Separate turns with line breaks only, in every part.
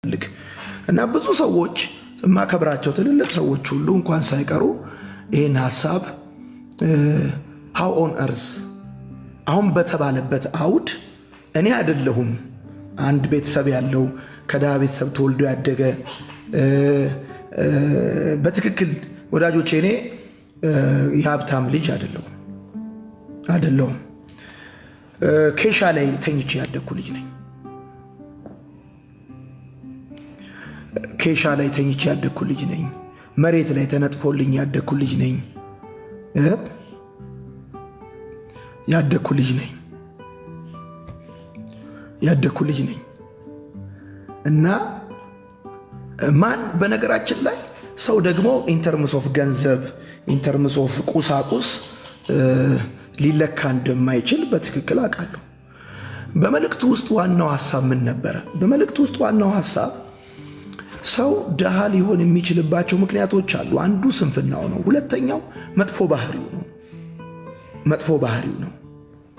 ልክ እና ብዙ ሰዎች ማከብራቸው ትልልቅ ሰዎች ሁሉ እንኳን ሳይቀሩ ይህን ሐሳብ ሃው ኦን እርዝ አሁን በተባለበት አውድ እኔ አይደለሁም አንድ ቤተሰብ ያለው ከድሃ ቤተሰብ ተወልዶ ያደገ በትክክል ወዳጆቼ እኔ የሀብታም ልጅ አይደለሁም ኬሻ ላይ ተኝቼ ያደግኩ ልጅ ነኝ። ኬሻ ላይ ተኝቼ ያደግኩ ልጅ ነኝ። መሬት ላይ ተነጥፎልኝ ያደግኩ ልጅ ነኝ። ያደግኩ ልጅ ነኝ እና ማን በነገራችን ላይ ሰው ደግሞ ኢንተርምስ ኦፍ ገንዘብ ኢንተርምስ ኦፍ ቁሳቁስ ሊለካ እንደማይችል በትክክል አውቃለሁ። በመልእክቱ ውስጥ ዋናው ሐሳብ ምን ነበረ? በመልእክቱ ውስጥ ዋናው ሐሳብ ሰው ድሃ ሊሆን የሚችልባቸው ምክንያቶች አሉ። አንዱ ስንፍናው ነው። ሁለተኛው መጥፎ ባህሪው ነው።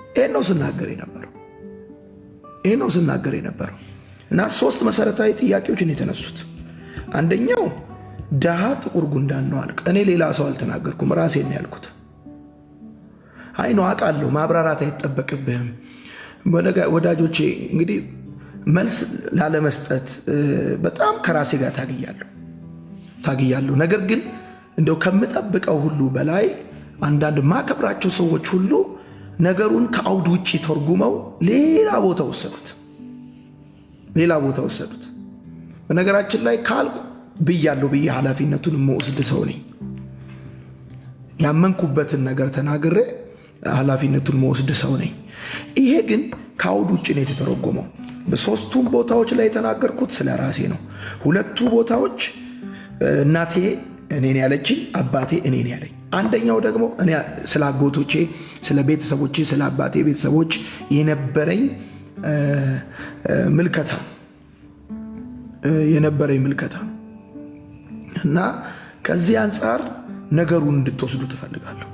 ይሄን ነው ስናገር የነበረው እና ሶስት መሰረታዊ ጥያቄዎችን የተነሱት። አንደኛው ድሃ ጥቁር ጉንዳን ነው አልክ። እኔ ሌላ ሰው አልተናገርኩም፣ ራሴን ነው ያልኩት። አይ ነው አውቃለሁ፣ ማብራራት አይጠበቅብህም። ወዳጆቼ እንግዲህ መልስ ላለመስጠት በጣም ከራሴ ጋር ታግያለሁ። ነገር ግን እንደው ከምጠብቀው ሁሉ በላይ አንዳንድ ማከብራቸው ሰዎች ሁሉ ነገሩን ከአውድ ውጪ ተርጉመው ሌላ ቦታ ወሰዱት። በነገራችን ላይ ካልኩ ብያለሁ ብዬ ኃላፊነቱን የምወስድ ሰው ነኝ። ያመንኩበትን ነገር ተናግሬ ኃላፊነቱን የምወስድ ሰው ነኝ። ይሄ ግን ከአውድ ውጭ ነው የተተረጎመው። በሶስቱም ቦታዎች ላይ የተናገርኩት ስለ ራሴ ነው። ሁለቱ ቦታዎች እናቴ እኔን ያለችኝ፣ አባቴ እኔን ያለኝ። አንደኛው ደግሞ እኔ ስለ አጎቶቼ፣ ስለ ቤተሰቦቼ፣ ስለ አባቴ ቤተሰቦች የነበረኝ ምልከታ እና ከዚህ አንጻር ነገሩን እንድትወስዱ ትፈልጋለሁ።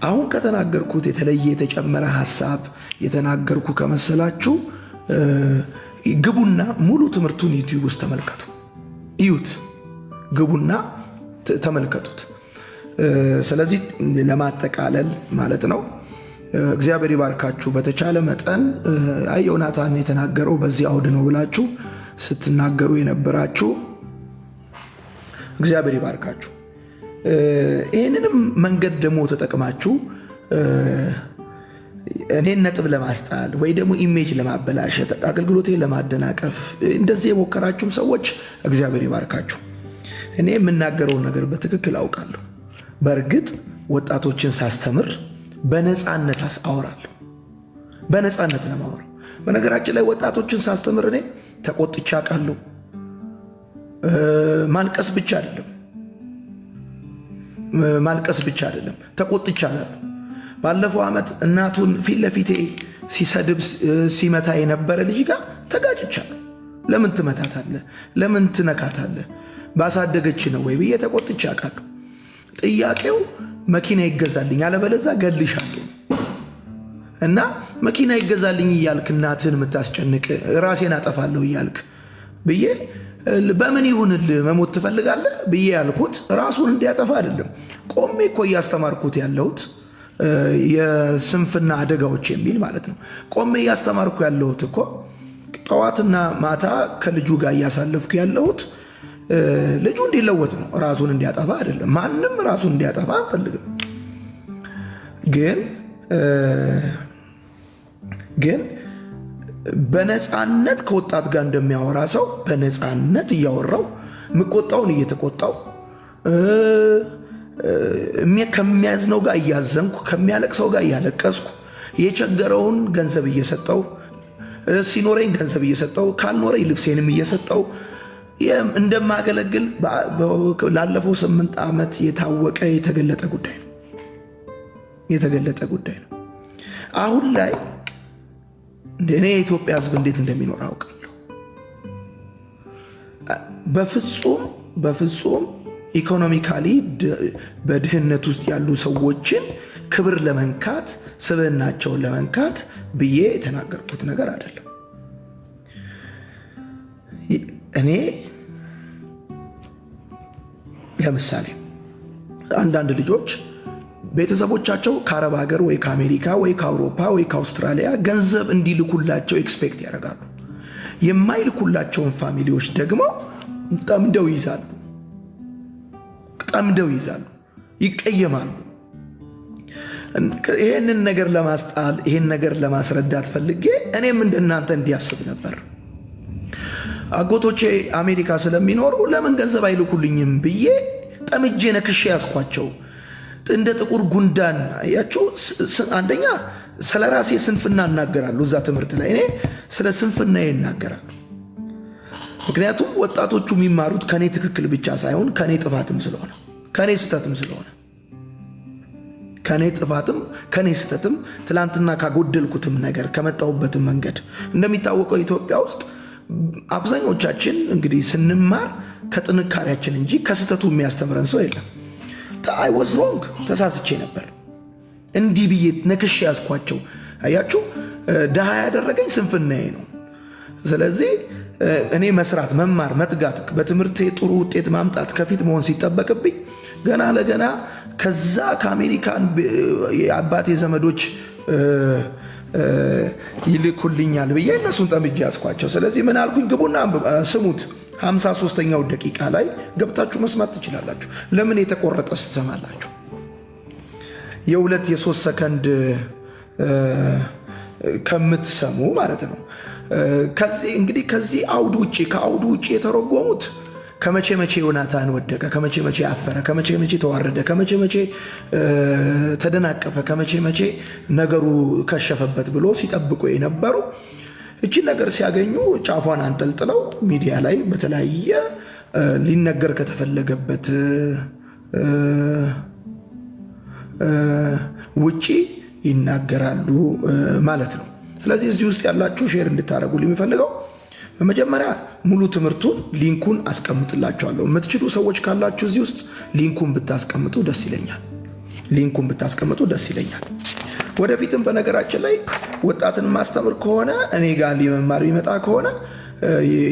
አሁን ከተናገርኩት የተለየ የተጨመረ ሐሳብ የተናገርኩ ከመሰላችሁ ግቡና ሙሉ ትምህርቱን ዩቲዩብ ውስጥ ግቡና ተመልከቱት። ስለዚህ ለማጠቃለል ማለት ነው፣ እግዚአብሔር ይባርካችሁ። በተቻለ መጠን አይ ዮናታን የተናገረው በዚህ አውድ ነው ብላችሁ ስትናገሩ የነበራችሁ እግዚአብሔር ይባርካችሁ። ይህንንም መንገድ ደግሞ ተጠቅማችሁ እኔን ነጥብ ለማስጣል ወይ ደግሞ ኢሜጅ ለማበላሸት አገልግሎቴን ለማደናቀፍ እንደዚህ የሞከራችሁም ሰዎች እግዚአብሔር ይባርካችሁ። እኔ የምናገረውን ነገር በትክክል አውቃለሁ። በእርግጥ ወጣቶችን ሳስተምር በነፃነት አወራለሁ። በነፃነት ነው የማወራው። በነገራችን ላይ ወጣቶችን ሳስተምር እኔ ተቆጥቼ አውቃለሁ። ማልቀስ ብቻ አይደለም ተቆጥቻለሁ። ባለፈው ዓመት እናቱን ፊት ለፊቴ ሲሰድብ ሲመታ የነበረ ልጅ ጋር ተጋጭቻለሁ። ለምን ትመታታለህ? ለምን ትነካታለህ? ባሳደገች ነው ወይ ብዬ ተቆጥቼ አውቃለሁ። ጥያቄው መኪና ይገዛልኝ አለበለዚያ ገልሻለሁ እና መኪና ይገዛልኝ እያልክ እናትህን የምታስጨንቅ ራሴን አጠፋለሁ እያልክ ብዬ በምን ይሁንልህ መሞት ትፈልጋለህ ብዬ ያልኩት ራሱን እንዲያጠፋ አይደለም። ቆሜ እኮ እያስተማርኩት ያለሁት የስንፍና አደጋዎች የሚል ማለት ነው። ቆሜ እያስተማርኩ ያለሁት እኮ ጠዋትና ማታ ከልጁ ጋር እያሳለፍኩ ያለሁት ልጁ እንዲለወጥ ነው፣ ራሱን እንዲያጠፋ አይደለም። ማንም ራሱን እንዲያጠፋ አንፈልግም። ግን በነፃነት ከወጣት ጋር እንደሚያወራ ሰው በነፃነት እያወራው ምቆጣውን እየተቆጣው ከሚያዝነው ጋር እያዘንኩ ከሚያለቅሰው ጋር እያለቀስኩ የቸገረውን ገንዘብ እየሰጠው ሲኖረኝ ገንዘብ እየሰጠው ካልኖረኝ ልብሴንም እየሰጠው እንደማገለግል ላለፈው 8 ዓመት የታወቀ የተገለጠ ጉዳይ ነው። አሁን ላይ እኔ የኢትዮጵያ ሕዝብ እንዴት እንደሚኖር አውቃለሁ። በፍጹም ኢኮኖሚካሊ በድህነት ውስጥ ያሉ ሰዎችን ክብር ለመንካት ስብዕናቸውን ለመንካት ብዬ የተናገርኩት ነገር አይደለም። እኔ ለምሳሌ አንዳንድ ልጆች ቤተሰቦቻቸው ከአረብ ሀገር ወይ ከአሜሪካ ወይ ከአውሮፓ ወይ ከአውስትራሊያ ገንዘብ እንዲልኩላቸው ኤክስፔክት ያደርጋሉ። የማይልኩላቸውን ፋሚሊዎች ደግሞ ጠምደው ይይዛሉ፣ ይቀየማሉ። ይሄንን ነገር ለማስጣል ይሄን ነገር ለማስረዳት ፈልጌ እኔም እንደናንተ እንዲያስብ ነበር። አጎቶቼ አሜሪካ ስለሚኖሩ ለምን ገንዘብ አይልኩልኝም ብዬ ጠምጄ ነክሼ ያስኳቸው እንደ ጥቁር ጉንዳን። አያችሁ፣ አንደኛ ስለ ራሴ ስንፍና እናገራለሁ እዛ ትምህርት ላይ እኔ ስለ ስንፍና ይናገራሉ። ምክንያቱም ወጣቶቹ የሚማሩት ከኔ ትክክል ብቻ ሳይሆን ከኔ ጥፋትም ስለሆነ ከኔ ስተትም ስለሆነ ከኔ ስተትም ትላንትና ካጎደልኩትም ነገር ከመጣሁበትም መንገድ እንደሚታወቀው ኢትዮጵያ ውስጥ አብዛኞቻችን እንግዲህ ስንማር ከጥንካሬያችን እንጂ ከስተቱ የሚያስተምረን ሰው የለም። አይ ዋዝ ሮንግ፣ ተሳስቼ ነበር። እንዲህ ብዬ ነክሼ ያስኳቸው። አያችሁ፣ ድሃ ያደረገኝ ስንፍናዬ ነው። ስለዚህ እኔ መስራት፣ መማር፣ መትጋት፣ በትምህርቴ ጥሩ ውጤት ማምጣት ከፊት መሆን ሲጠበቅብኝ ገና ለገና ከዛ ከአሜሪካን የአባቴ ዘመዶች ይልኩልኛል ብዬ እነሱን ጠምጄ ያስኳቸው። ስለዚህ ምን አልኩኝ? ግቡና ስሙት። 53ኛው ደቂቃ ላይ ገብታችሁ መስማት ትችላላችሁ። ለምን የተቆረጠ ስትሰማላችሁ? የ2-3 ሰከንድ ከምትሰሙ ማለት ነው። እንግዲህ ከዚህ ከአውዱ ውጭ የተረጎሙት ከመቼ መቼ ዮናታን ወደቀ፣ ከመቼ መቼ አፈረ፣ ከመቼ መቼ ተዋረደ፣ ከመቼ መቼ ተደናቀፈ፣ ከመቼ መቼ ነገሩ ከሸፈበት ብሎ ሲጠብቁ የነበሩ እቺን ነገር ሲያገኙ ጫፏን አንጠልጥለው ሚዲያ ላይ በተለያየ ሊነገር ከተፈለገበት ውጪ ይናገራሉ ማለት ነው። ስለዚህ እዚህ ውስጥ ያላችሁ ሼር እንድታደርጉ የሚፈልገው በመጀመሪያ ሙሉ ትምህርቱን ሊንኩን አስቀምጥላችኋለሁ። የምትችሉ ሰዎች ካላችሁ እዚህ ውስጥ ሊንኩን ብታስቀምጡ ደስ ይለኛል። ወደፊትም በነገራችን ላይ ወጣትን ማስተምር ከሆነ እኔ ጋር ሊመማር ይመጣ ከሆነ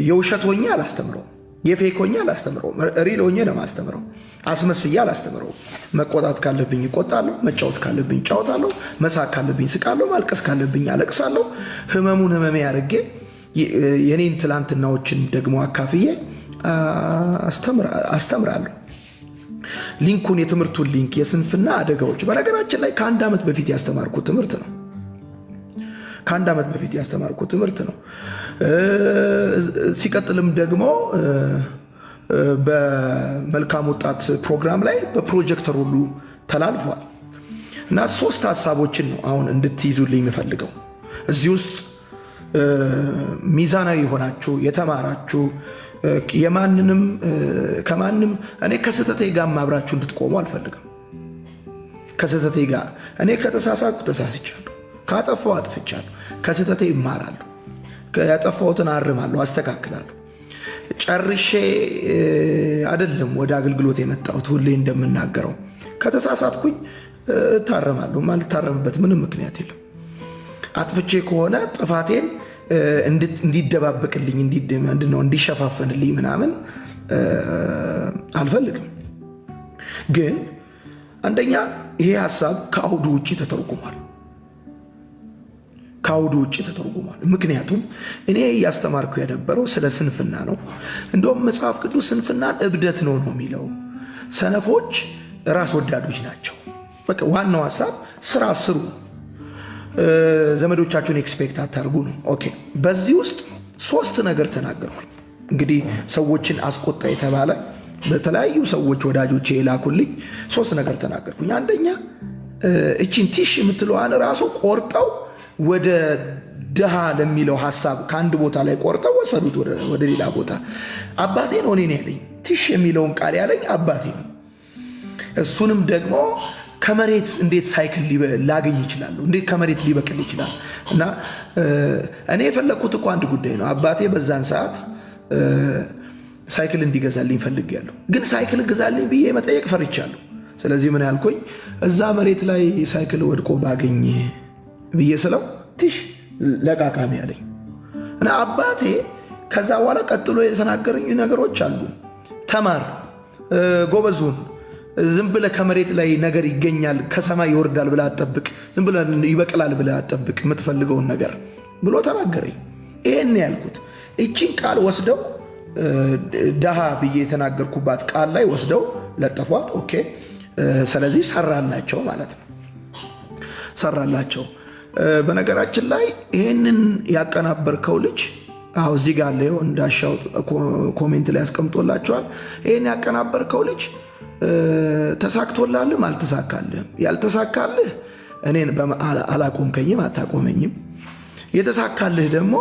የውሸት ሆኜ አላስተምረው፣ የፌክ ሆኜ አላስተምረው፣ ሪል ሆኜ ለማስተምረው አስመስዬ አላስተምረው። መቆጣት ካለብኝ እቆጣለሁ፣ መጫወት ካለብኝ እጫወታለሁ፣ መሳቅ ካለብኝ ስቃለሁ፣ ማልቀስ ካለብኝ አለቅሳለሁ። ህመሙን ህመሜ አድርጌ የኔን ትላንትናዎችን ደግሞ አካፍዬ አስተምራለሁ። ሊንኩን የትምህርቱን ሊንክ የስንፍና አደጋዎች በነገራችን ላይ ከአንድ ዓመት በፊት ያስተማርኩት ትምህርት ነው። ሲቀጥልም ደግሞ በመልካም ወጣት ፕሮግራም ላይ በፕሮጀክተር ሁሉ ተላልፏል እና 3 ሀሳቦችን ነው አሁን እንድትይዙልኝ የምፈልገው። እዚህ ውስጥ ሚዛናዊ የሆናችሁ የተማራችሁ ከማንም እኔ ከስህተቴ ጋር ማብራችሁ እንድትቆሙ አልፈልግም። ከስህተቴ ጋር እኔ ከተሳሳትኩ ተሳስቻለሁ፣ ካጠፋው አጥፍቻለሁ። ከስህተቴ ይማራለሁ፣ ያጠፋሁትን አርማለሁ፣ አስተካክላለሁ። ጨርሼ አይደለም ወደ አገልግሎት የመጣሁት። ሁሌ እንደምናገረው ከተሳሳትኩኝ እታረማለሁ። ማልታረምበት ምንም ምክንያት የለም። አጥፍቼ ከሆነ ጥፋቴን እንዲደባበቅልኝ እንዲሸፋፈንልኝ ምናምን አልፈልግም። ግን አንደኛ ይሄ ሀሳብ ከአውዱ ውጭ ተተርጉሟል። ምክንያቱም እኔ እያስተማርኩ የነበረው ስለ ስንፍና ነው። እንደውም መጽሐፍ ቅዱስ ስንፍናን እብደት ነው የሚለው። ሰነፎች ራስ ወዳዶች ናቸው። በቃ ዋናው ሀሳብ ስራ ስሩ፣ ዘመዶቻችሁን ኤክስፔክት አታርጉ ነው። ኦኬ። በዚህ ውስጥ 3 ነገር ተናገርኩ። እንግዲህ ሰዎችን አስቆጣ የተባለ በተለያዩ ሰዎች ወዳጆቼ የላኩልኝ 3 ነገር ተናገርኩኝ። አንደኛ እቺን ቲሽ የምትለዋን ራሱ ቆርጠው ወደ ድሃ ለሚለው ሀሳብ ከአንድ ቦታ ላይ ቆርጠው ወሰዱት ወደ ሌላ ቦታ። አባቴ ነው እኔን ያለኝ። ቲሽ የሚለውን ቃል ያለኝ አባቴ ነው። እሱንም ደግሞ ከመሬት እንዴት ሳይክል ላገኝ ይችላለሁ? እንዴት ከመሬት ሊበቅል ይችላል? እና እኔ የፈለግኩት እኮ አንድ ጉዳይ ነው። አባቴ በዛን ሰዓት ሳይክል እንዲገዛልኝ ፈልጌያለሁ፣ ግን ሳይክል ግዛልኝ ብዬ መጠየቅ ፈርቻለሁ። ስለዚህ ምን ያልኩኝ፣ እዛ መሬት ላይ ሳይክል ወድቆ ባገኝ ብዬ ስለው ትሽ ለቃቃሚ ያለኝ እና አባቴ ከዛ በኋላ ቀጥሎ የተናገረኝ ነገሮች አሉ። ተማር፣ ጎበዙን፣ ዝም ብለህ ከመሬት ላይ ነገር ይገኛል ከሰማይ ይወርዳል ብለህ አትጠብቅ፣ ዝም ብለህ ይበቅላል ብለህ አትጠብቅ የምትፈልገውን ነገር ብሎ ተናገረኝ። ይሄን ያልኩት እቺን ቃል ወስደው ደሃ ብዬ የተናገርኩባት ቃል ላይ ወስደው ለጠፏት። ኦኬ፣ ስለዚህ ሰራላቸው ማለት ነው። ሰራላቸው። በነገራችን ላይ ይህንን ያቀናበርከው ልጅ እዚህ ጋር አለ፣ እንዳሻው ኮሜንት ላይ ያስቀምጦላቸዋል። ይህን ያቀናበርከው ልጅ ተሳክቶላልም አልተሳካልህም። ያልተሳካልህ እኔን አላቆምከኝም፣ አታቆመኝም። የተሳካልህ ደግሞ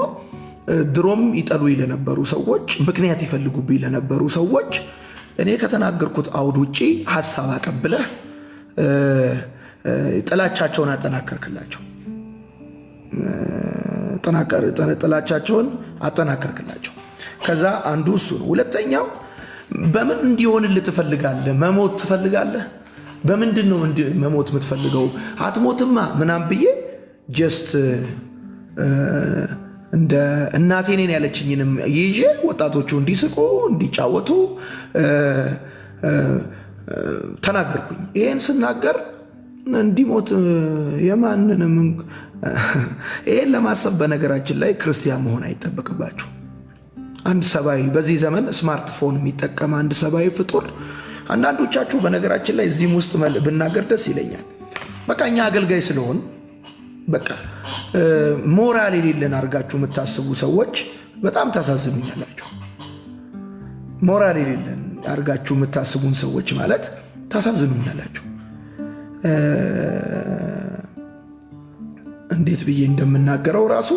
ድሮም ይጠሉኝ ለነበሩ ሰዎች፣ ምክንያት ይፈልጉብኝ ለነበሩ ሰዎች እኔ ከተናገርኩት አውድ ውጪ ሀሳብ አቀብለህ ጥላቻቸውን አጠናከርክላቸው። ጥላቻቸውን አጠናከርክላቸው። ከዛ አንዱ እሱ ነው። ሁለተኛው በምን እንዲሆንልህ ትፈልጋለህ? መሞት ትፈልጋለህ? በምንድን ነው መሞት የምትፈልገው? አትሞትማ ምናምን ብዬ ጀስት እንደ እናቴ እኔን ያለችኝንም ይዤ ወጣቶቹ እንዲስቁ እንዲጫወቱ ተናገርኩኝ። ይሄን ስናገር እንዲሞት የማንንም ይሄን ለማሰብ በነገራችን ላይ ክርስቲያን መሆን አይጠበቅባችሁ። አንድ ሰብአዊ በዚህ ዘመን ስማርትፎን የሚጠቀም አንድ ሰብአዊ ፍጡር፣ አንዳንዶቻችሁ በነገራችን ላይ እዚህም ውስጥ ብናገር ደስ ይለኛል። በቃ እኛ አገልጋይ ስለሆን በቃ ሞራል የሌለን አድርጋችሁ የምታስቡ ሰዎች በጣም ታሳዝኑኛላችሁ። ሞራል የሌለን አድርጋችሁ የምታስቡን ሰዎች ማለት ታሳዝኑኛላችሁ። እንዴት ብዬ እንደምናገረው ራሱ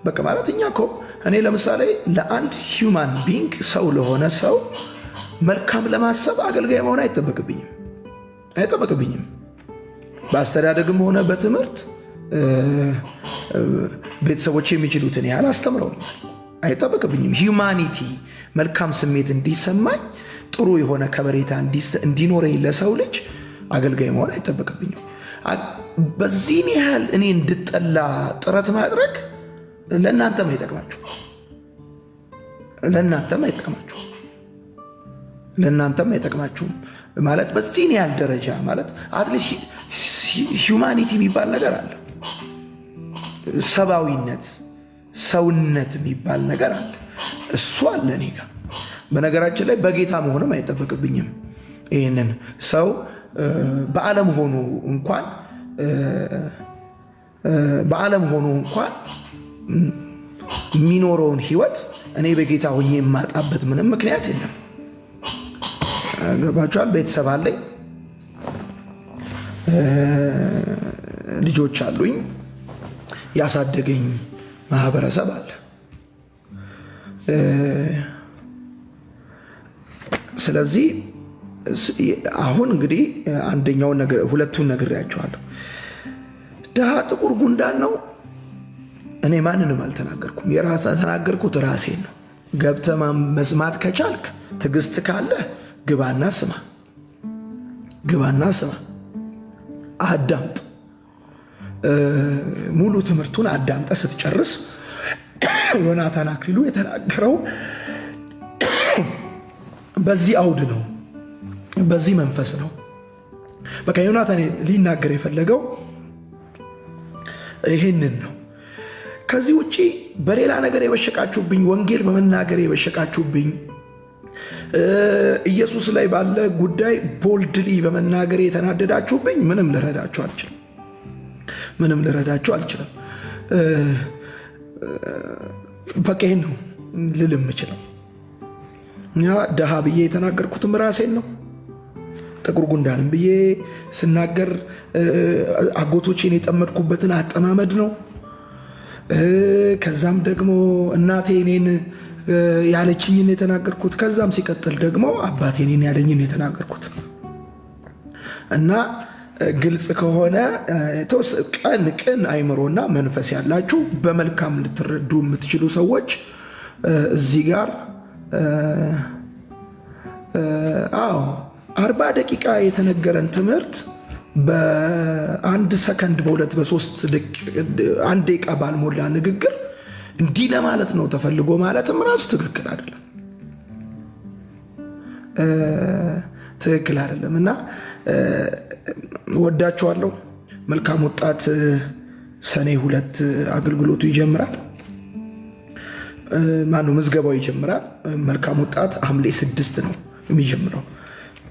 በቃ ማለት እኛ እኮ እኔ ለምሳሌ ለአንድ ሂውማን ቢንግ ሰው ለሆነ ሰው መልካም ለማሰብ አገልጋይ መሆን አይጠበቅብኝም። በአስተዳደግም ሆነ በትምህርት ቤተሰቦች የሚችሉትን ያህል አስተምረውኛል። አይጠበቅብኝም። ሂውማኒቲ መልካም ስሜት እንዲሰማኝ ጥሩ የሆነ ከበሬታ እንዲኖረኝ ለሰው ልጅ አገልጋይ መሆን አይጠበቅብኝም። በዚህን ያህል እኔ እንድጠላ ጥረት ማድረግ ለእናንተም አይጠቅማችሁም ማለት በዚህን ያህል ደረጃ ማለት አትሊስት ሂውማኒቲ የሚባል ነገር አለ። ሰብአዊነት፣ ሰውነት የሚባል ነገር አለ። እሱ አለ እኔ ጋር። በነገራችን ላይ በጌታ መሆንም አይጠበቅብኝም። ይህንን ሰው በዓለም ሆኖ እንኳን የሚኖረውን ህይወት እኔ በጌታ ሆኜ የማጣበት ምንም ምክንያት የለም። ገባችኋል? ቤተሰብ አለኝ፣ ልጆች አሉኝ፣ ያሳደገኝ ማህበረሰብ አለ። ስለዚህ አሁን እንግዲህ አንደኛውን ነገር ሁለቱን ነግሬያቸዋለሁ። ድሃ ጥቁር ጉንዳን ነው። እኔ ማንንም አልተናገርኩም። ተናገርኩት ራሴን ነው። ገብተህ መስማት ከቻልክ ትዕግስት ካለህ ግባና ስማ፣ አዳምጥ። ሙሉ ትምህርቱን አዳምጠ ስትጨርስ ዮናታን አክሊሉ የተናገረው በዚህ አውድ ነው፣ በዚህ መንፈስ ነው። በቃ ዮናታን ሊናገር የፈለገው ይህንን ነው። ከዚህ ውጪ በሌላ ነገር የበሸቃችሁብኝ፣ ወንጌል በመናገር የበሸቃችሁብኝ፣ ኢየሱስ ላይ ባለ ጉዳይ ቦልድሊ በመናገር የተናደዳችሁብኝ ምንም ልረዳችሁ አልችልም። በቃ ይህን ነው ልል የምችለው። ድሃ ብዬ የተናገርኩትም ራሴን ነው። ጥቁር ጉንዳንም ብዬ ስናገር አጎቶቼን የጠመድኩበትን አጠማመድ ነው። ከዛም ደግሞ እናቴ እኔን ያለችኝን የተናገርኩት፣ ከዛም ሲቀጥል ደግሞ አባቴ እኔን ያለኝን የተናገርኩት እና ግልጽ ከሆነ ቅን አይምሮና መንፈስ ያላችሁ በመልካም ልትረዱ የምትችሉ ሰዎች እዚህ ጋር 40 ደቂቃ የተነገረን ትምህርት በ1 ሰከንድ በ2 በ3 1 ደቂቃ ባልሞላ ንግግር እንዲህ ለማለት ነው ተፈልጎ ማለትም ራሱ ትክክል አይደለም፣ ትክክል አይደለም። እና ወዳችኋለሁ። መልካም ወጣት ሰኔ 2 አገልግሎቱ ይጀምራል። ማነው ምዝገባው ይጀምራል። መልካም ወጣት ሐምሌ 6 ነው የሚጀምረው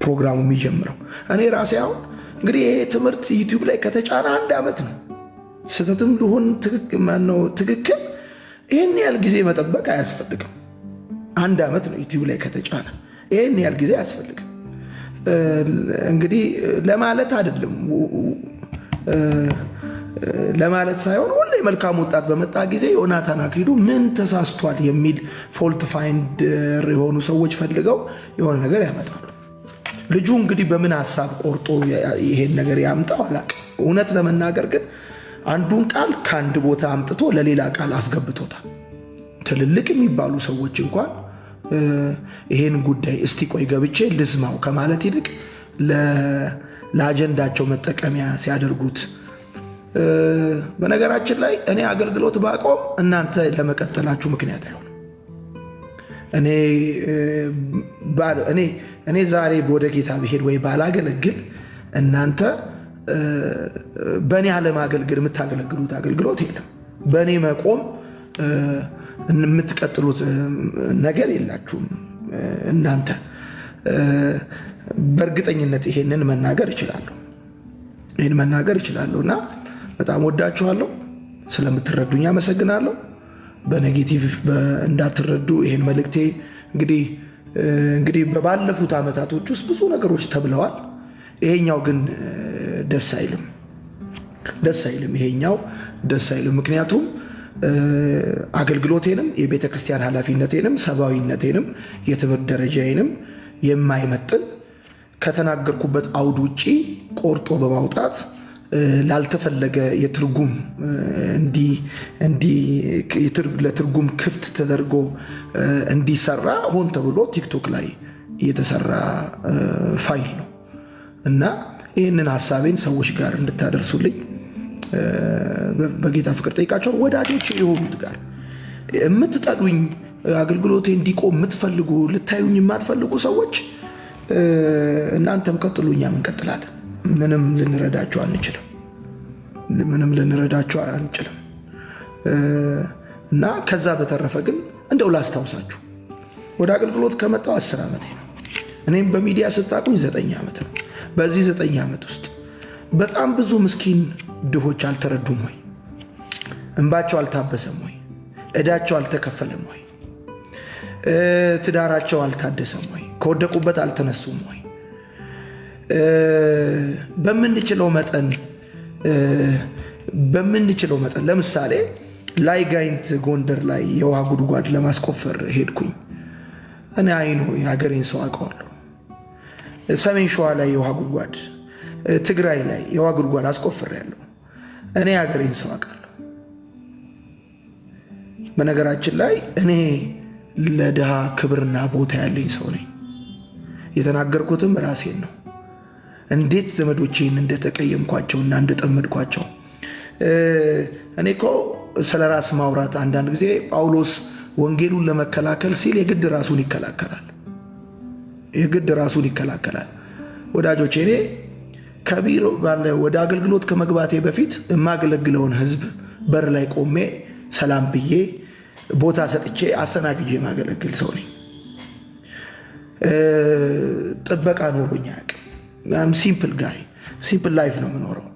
ፕሮግራሙ የሚጀምረው። እኔ ራሴ አሁን እንግዲህ ይሄ ትምህርት ዩቲዩብ ላይ ከተጫነ 1 ዓመት ነው። ስህተትም ልሆን ትክክል ይህን ያህል ጊዜ መጠበቅ አያስፈልግም። 1 ዓመት ነው ዩቲዩብ ላይ ከተጫነ፣ ይህን ያህል ጊዜ አያስፈልግም። እንግዲህ ለማለት አይደለም ለማለት ሳይሆን ሁሌ መልካም ወጣት በመጣ ጊዜ ዮናታን አክሊሉ ምን ተሳስቷል የሚል ፎልት ፋይንደር የሆኑ ሰዎች ፈልገው የሆነ ነገር ያመጣሉ። ልጁ እንግዲህ በምን ሐሳብ ቆርጦ ይሄን ነገር ያምጣው አላውቅም። እውነት ለመናገር ግን አንዱን ቃል ከአንድ ቦታ አምጥቶ ለሌላ ቃል አስገብቶታል። ትልልቅ የሚባሉ ሰዎች እንኳን ይሄን ጉዳይ እስቲ ቆይ ገብቼ ልስማው ከማለት ይልቅ ለአጀንዳቸው መጠቀሚያ ሲያደርጉት፣ በነገራችን ላይ እኔ አገልግሎት ባቆም እናንተ ለመቀጠላችሁ ምክንያት አይሆንም። እኔ ዛሬ ወደ ጌታ ብሄድ ወይ ባላገለግል እናንተ በእኔ አለማገልግል የምታገለግሉት አገልግሎት የለም። በእኔ መቆም የምትቀጥሉት ነገር የላችሁም። እናንተ በእርግጠኝነት ይሄንን መናገር እችላለሁ እና በጣም ወዳችኋለሁ። ስለምትረዱኝ አመሰግናለሁ። በኔጌቲቭ እንዳትረዱ ይሄን መልእክቴ እንግዲህ በባለፉት ዓመታቶች ውስጥ ብዙ ነገሮች ተብለዋል። ይሄኛው ግን ደስ አይልም። ይሄኛው ደስ አይልም። ምክንያቱም አገልግሎቴንም የቤተ ክርስቲያን ኃላፊነቴንም ሰብአዊነቴንም የትምህርት ደረጃዬንም የማይመጥን ከተናገርኩበት አውድ ውጪ ቆርጦ በማውጣት ላልተፈለገ የትርጉም ለትርጉም ክፍት ተደርጎ እንዲሰራ ሆን ተብሎ ቲክቶክ ላይ የተሰራ ፋይል ነው እና ይህንን ሐሳቤን ሰዎች ጋር እንድታደርሱልኝ በጌታ ፍቅር ጠይቃቸው። ወዳጆች የሆኑት ጋር የምትጠሉኝ አገልግሎቴ እንዲቆም የምትፈልጉ ልታዩኝ የማትፈልጉ ሰዎች እናንተም ቀጥሉ፣ እኛም እንቀጥላለን። ምንም ልንረዳቸው አንችልም። እና ከዛ በተረፈ ግን እንደው ላስታውሳችሁ ወደ አገልግሎት ከመጣው 10 ዓመቴ ነው። እኔም በሚዲያ ስታቁኝ 9 ዓመት ነው። በዚህ 9 ዓመት ውስጥ በጣም ብዙ ምስኪን ድሆች አልተረዱም ወይ? እንባቸው አልታበሰም ወይ? ዕዳቸው አልተከፈለም ወይ? ትዳራቸው አልታደሰም ወይ? ከወደቁበት አልተነሱም ወይ? በምንችለው መጠን ለምሳሌ ላይ ጋይንት ጎንደር ላይ የውሃ ጉድጓድ ለማስቆፈር ሄድኩኝ። እኔ አይኖ የሀገሬን ሰው አውቀዋለሁ። ሰሜን ሸዋ ላይ የውሃ ጉድጓድ፣ ትግራይ ላይ የውሃ ጉድጓድ አስቆፍሬያለሁ። እኔ የሀገሬን ሰው አውቃለሁ። በነገራችን ላይ እኔ ለድሃ ክብርና ቦታ ያለኝ ሰው ነኝ። የተናገርኩትም ራሴን ነው። እንዴት ዘመዶቼን እንደተቀየምኳቸውና እንደጠመድኳቸው። እኔ እኮ ስለ ራስ ማውራት አንዳንድ ጊዜ ጳውሎስ ወንጌሉን ለመከላከል ሲል የግድ ራሱን ይከላከላል። ወዳጆቼ እኔ ከቢሮ ወደ አገልግሎት ከመግባቴ በፊት የማገለግለውን ሕዝብ በር ላይ ቆሜ ሰላም ብዬ ቦታ ሰጥቼ አስተናግጄ የማገለግል ሰው ነኝ። ጥበቃ ኖሮኛ አያውቅም። ሲምፕል ላይፍ ነው የምኖረው።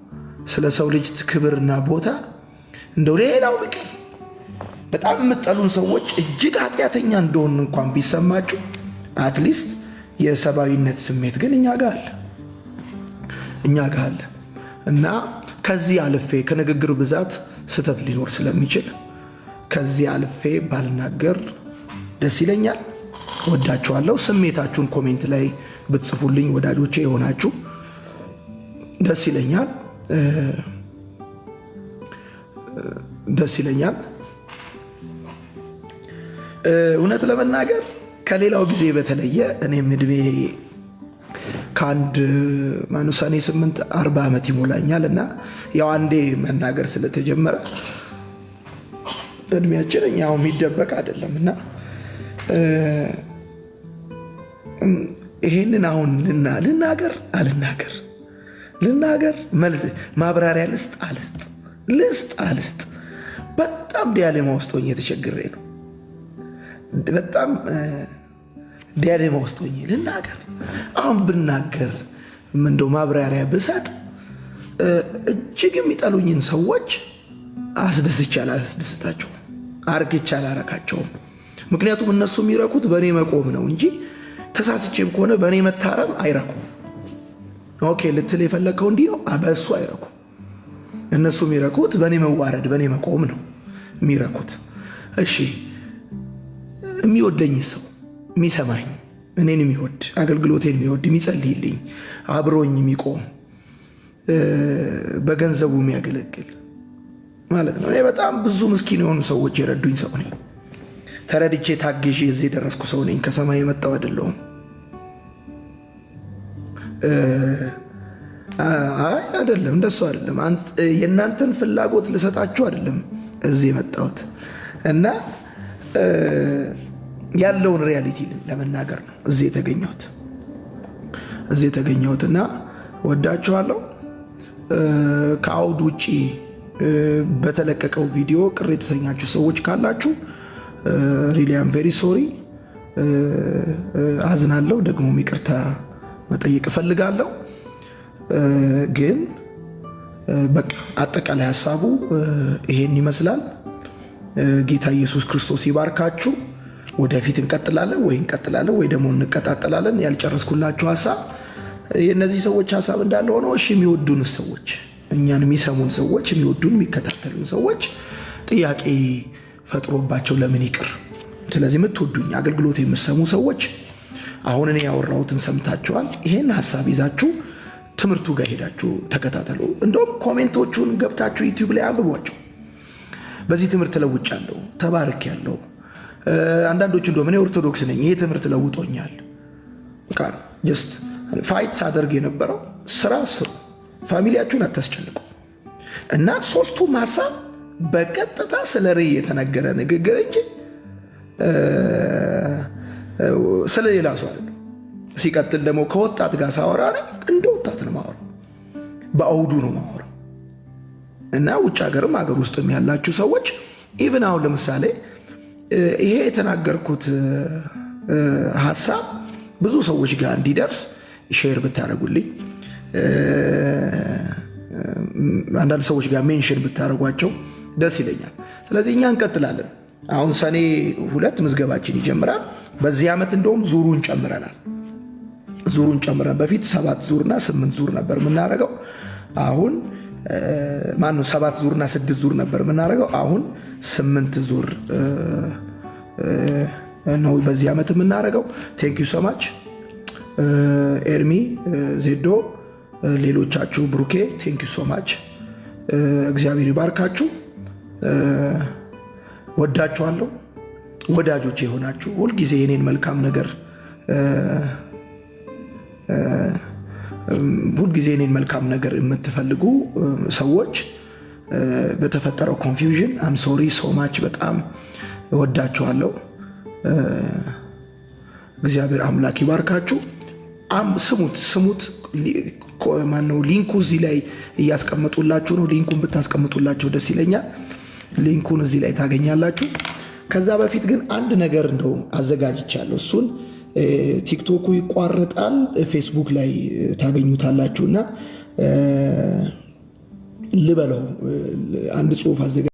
ስለ ሰው ልጅ ክብርና ቦታ እንደው ሌላው ቢቀር በጣም የምጠሉን ሰዎች እጅግ ኃጢአተኛ እንደሆን እንኳን ቢሰማችሁ አትሊስት የሰብአዊነት ስሜት ግን እኛ ጋር አለ እና ከዚህ አልፌ ከንግግር ብዛት ስህተት ሊኖር ስለሚችል ከዚህ አልፌ ባልናገር ደስ ይለኛል። ወዳችኋለሁ። ስሜታችሁን ኮሜንት ላይ ብትጽፉልኝ ወዳጆቼ የሆናችሁ ደስ ይለኛል። እውነት ለመናገር ከሌላው ጊዜ በተለየ እኔም ዕድሜ ሰኔ 8 40 ዓመት ይሞላኛል እና ያው አንዴ መናገር ስለተጀመረ እድሜያችን እኛው የሚደበቅ አይደለም እና ይሄንን አሁን ልናገር መልስ ማብራሪያ ልስጥ በጣም ዲያሌማ ውስጥ ሆኜ ተቸግሬ ነው። በጣም ዲያሌማ ውስጥ ሆኜ ልናገር አሁን ብናገር እንደው ማብራሪያ ብሰጥ እጅግ የሚጠሉኝን ሰዎች አላስደስታቸውም፣ አርግቼ አላረካቸውም። ምክንያቱም እነሱ የሚረኩት በእኔ መቆም ነው እንጂ ተሳስቼም ከሆነ በእኔ መታረም አይረኩም። ኦኬ ልትል የፈለግከው እንዲህ ነው። በእሱ አይረኩም። እነሱ የሚረኩት በእኔ መዋረድ በእኔ መቆም ነው የሚረኩት። እሺ የሚወደኝ ሰው የሚሰማኝ፣ እኔን የሚወድ አገልግሎቴን የሚወድ የሚጸልይልኝ፣ አብሮኝ የሚቆም በገንዘቡ የሚያገለግል ማለት ነው። እኔ በጣም ብዙ ምስኪን የሆኑ ሰዎች የረዱኝ ሰው ነኝ። ተረድቼ ታግዤ እዚህ የደረስኩ ሰው ነኝ። ከሰማይ የመጣው አይደለሁም። አይደለም፣ እንደሱ አይደለም። የእናንተን ፍላጎት ልሰጣችሁ አይደለም እዚህ የመጣሁት እና ያለውን ሪያሊቲ ለመናገር ነው እዚህ የተገኘሁት እና ወዳችኋለሁ። ከአውድ ውጪ በተለቀቀው ቪዲዮ ቅር የተሰኛችሁ ሰዎች ካላችሁ ሪሊ አም ቬሪ ሶሪ፣ አዝናለሁ። ደግሞ ይቅርታ መጠየቅ እፈልጋለሁ። ግን በቃ አጠቃላይ ሀሳቡ ይሄን ይመስላል። ጌታ ኢየሱስ ክርስቶስ ይባርካችሁ። ወደፊት እንቀጥላለን ወይ ደግሞ እንቀጣጠላለን። ያልጨረስኩላችሁ ሀሳብ የእነዚህ ሰዎች ሀሳብ እንዳለ ሆኖ እሺ የሚወዱን ሰዎች፣ እኛን የሚሰሙን ሰዎች፣ የሚወዱን የሚከታተሉን ሰዎች ጥያቄ ፈጥሮባቸው ለምን ይቅር? ስለዚህ የምትወዱኝ አገልግሎት የምትሰሙ ሰዎች አሁን እኔ ያወራሁትን ሰምታችኋል። ይሄን ሀሳብ ይዛችሁ ትምህርቱ ጋር ሄዳችሁ ተከታተሉ። እንደውም ኮሜንቶቹን ገብታችሁ ዩቲዩብ ላይ አንብቧቸው። በዚህ ትምህርት ለውጫለሁ፣ ተባርኬያለሁ። አንዳንዶቹ እንደውም እኔ ኦርቶዶክስ ነኝ፣ ይሄ ትምህርት ለውጦኛል። በቃ ጀስት ፋይት ሳደርግ የነበረው ስራ ስሩ፣ ፋሚሊያችሁን አታስጨንቁ እና ሶስቱም ሀሳብ በቀጥታ ስለ ርዕይ የተነገረ ንግግር እንጂ ስለ ሌላ ሰው አይደለም። ሲቀጥል ደግሞ ከወጣት ጋር ሳወራ እንደ ወጣት ነው ማወራው፣ በአውዱ ነው ማወራው እና ውጭ ሀገርም ሀገር ውስጥም ያላችሁ ሰዎች ኢቭን አሁን ለምሳሌ ይሄ የተናገርኩት ሀሳብ ብዙ ሰዎች ጋር እንዲደርስ ሼር ብታደርጉልኝ፣ አንዳንድ ሰዎች ጋር ሜንሽን ብታደርጓቸው ደስ ይለኛል። ስለዚህ እኛ እንቀጥላለን። አሁን ሰኔ 2 ምዝገባችን ይጀምራል። በዚህ ዓመት እንደውም ዙሩን ጨምረናል። በፊት 7 ዙርና 8 ዙር ነበር የምናደርገው። አሁን 7 ዙርና 6 ዙር ነበር የምናደርገው። አሁን 8 ዙር ነው በዚህ ዓመት የምናደርገው። ቴንክ ዩ ሶ ማች ኤርሚ፣ ዜዶ፣ ሌሎቻችሁ፣ ብሩኬ ቴንክ ዩ ሶ ማች። እግዚአብሔር ይባርካችሁ። ወዳችኋለሁ። ወዳጆች የሆናችሁ ሁልጊዜ የኔን መልካም ነገር የምትፈልጉ ሰዎች በተፈጠረው ኮንፊውዥን አም ሶሪ ሶ ማች። በጣም ወዳችኋለሁ። እግዚአብሔር አምላክ ይባርካችሁ። ስሙት። ማነው ሊንኩ እዚህ ላይ እያስቀመጡላችሁ ነው። ሊንኩን ብታስቀምጡላቸው ደስ ይለኛል። ሊንኩን እዚህ ላይ ታገኛላችሁ። ከዛ በፊት ግን አንድ ነገር እንደው አዘጋጅቻለሁ። እሱን ቲክቶኩ ይቋረጣል፣ ፌስቡክ ላይ ታገኙታላችሁና ልበለው አንድ ጽሑፍ አዘጋጅ